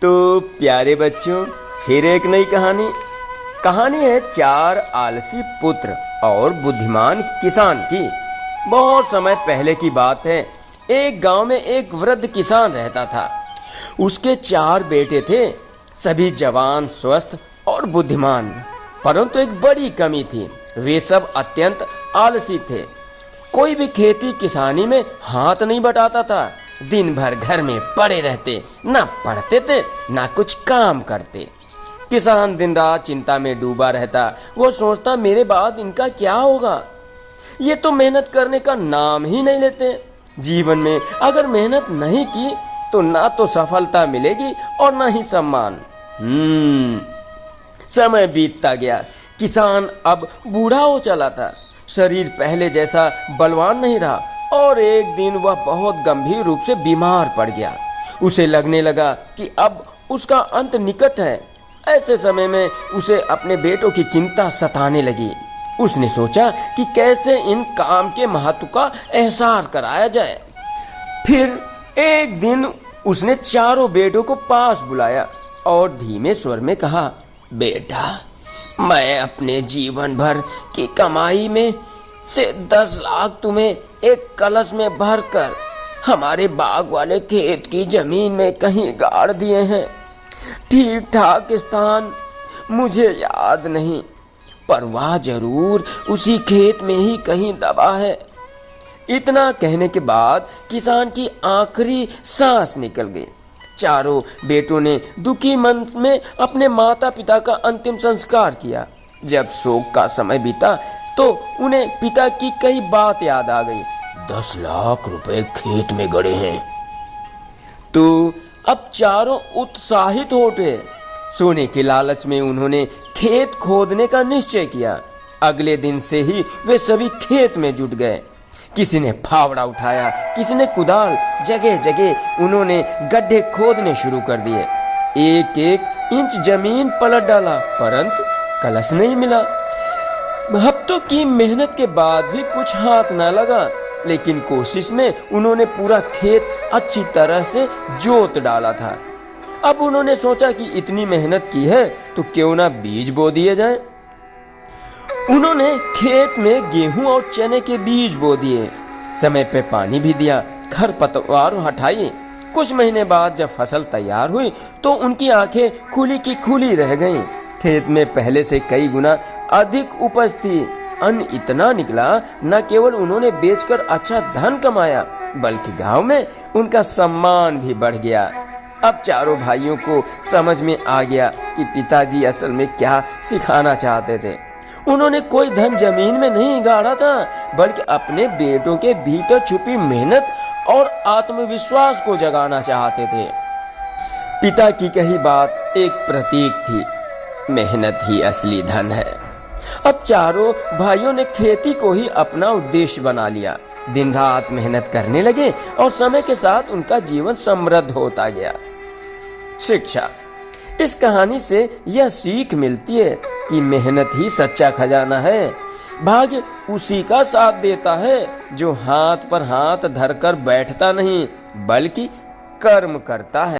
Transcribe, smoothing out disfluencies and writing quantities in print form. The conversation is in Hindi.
तो प्यारे बच्चों, फिर एक नई कहानी है चार आलसी पुत्र और बुद्धिमान किसान की। बहुत समय पहले की बात है। एक गांव में एक वृद्ध किसान रहता था। उसके चार बेटे थे, सभी जवान, स्वस्थ और बुद्धिमान। परंतु एक बड़ी कमी थी, वे सब अत्यंत आलसी थे। कोई भी खेती किसानी में हाथ नहीं बटाता था। दिन भर घर में पड़े रहते, ना पढ़ते थे ना कुछ काम करते। किसान दिन रात चिंता में डूबा रहता। वो सोचता, मेरे बाद इनका क्या होगा? ये तो मेहनत करने का नाम ही नहीं लेते। जीवन में अगर मेहनत नहीं की तो ना तो सफलता मिलेगी और ना ही सम्मान। समय बीतता गया। किसान अब बूढ़ा हो चला था। शरीर पहले जैसा बलवान नहीं रहा और एक दिन वह बहुत गंभीर रूप से बीमार पड़ गया। उसे लगने लगा कि अब उसका अंत निकट है। ऐसे समय में उसे अपने बेटों की चिंता सताने लगी। उसने सोचा कि कैसे इन काम के महत्व का एहसास कराया जाए। फिर एक दिन उसने चारों बेटों को पास बुलाया और धीमे स्वर में कहा, बेटा, मैं अपने जीवन भर की कमाई में से 10 लाख तुम्हें एक कलश में भरकर हमारे बाग वाले खेत की जमीन में कहीं गाड़ दिए हैं। ठीक ठाक स्थान मुझे याद नहीं, पर वह जरूर उसी खेत में ही कहीं दबा है। इतना कहने के बाद किसान की आखिरी सांस निकल गई। चारों बेटों ने दुखी मन में अपने माता पिता का अंतिम संस्कार किया। जब शोक का समय बीता तो उन्हें पिता की कई बात याद आ गई। 10 लाख रुपए खेत में गड़े हैं। तो अब चारों उत्साहित हो उठे। सोने के लालच में उन्होंने खेत खोदने का निश्चय किया। अगले दिन से ही वे सभी खेत में जुट गए। किसी ने फावड़ा उठाया, किसी ने कुदाल। जगह जगह उन्होंने गड्ढे खोदने शुरू कर दिए। एक एक इंच जमीन पलट डाला, परंतु कलश नहीं मिला। हफ्तों की मेहनत के बाद भी कुछ हाथ न लगा, लेकिन कोशिश में उन्होंने पूरा खेत अच्छी तरह से जोत डाला था। अब उन्होंने सोचा कि इतनी मेहनत की है तो क्यों ना बीज बो दिए जाए। उन्होंने खेत में गेहूं और चने के बीज बो दिए। समय पे पानी भी दिया, खरपतवार हटाई। कुछ महीने बाद जब फसल तैयार हुई तो उनकी आंखें खुली की खुली रह गईं। खेत में पहले से कई गुना अधिक उपज थी। अन्न इतना निकला, न केवल उन्होंने बेचकर अच्छा धन कमाया, बल्कि गांव में उनका सम्मान भी बढ़ गया। अब चारों भाइयों को समझ में आ गया कि पिताजी असल में क्या सिखाना चाहते थे। उन्होंने कोई धन जमीन में नहीं गाड़ा था, बल्कि अपने बेटों के भीतर छुपी मेहनत और आत्मविश्वास को जगाना चाहते थे। पिता की कही बात एक प्रतीक थी, मेहनत ही असली धन है। अब चारों भाइयों ने खेती को ही अपना उद्देश्य बना लिया। दिन रात मेहनत करने लगे और समय के साथ उनका जीवन समृद्ध होता गया। शिक्षा। इस कहानी से यह सीख मिलती है कि मेहनत ही सच्चा खजाना है। भाग्य उसी का साथ देता है जो हाथ पर हाथ धरकर बैठता नहीं, बल्कि कर्म करता है।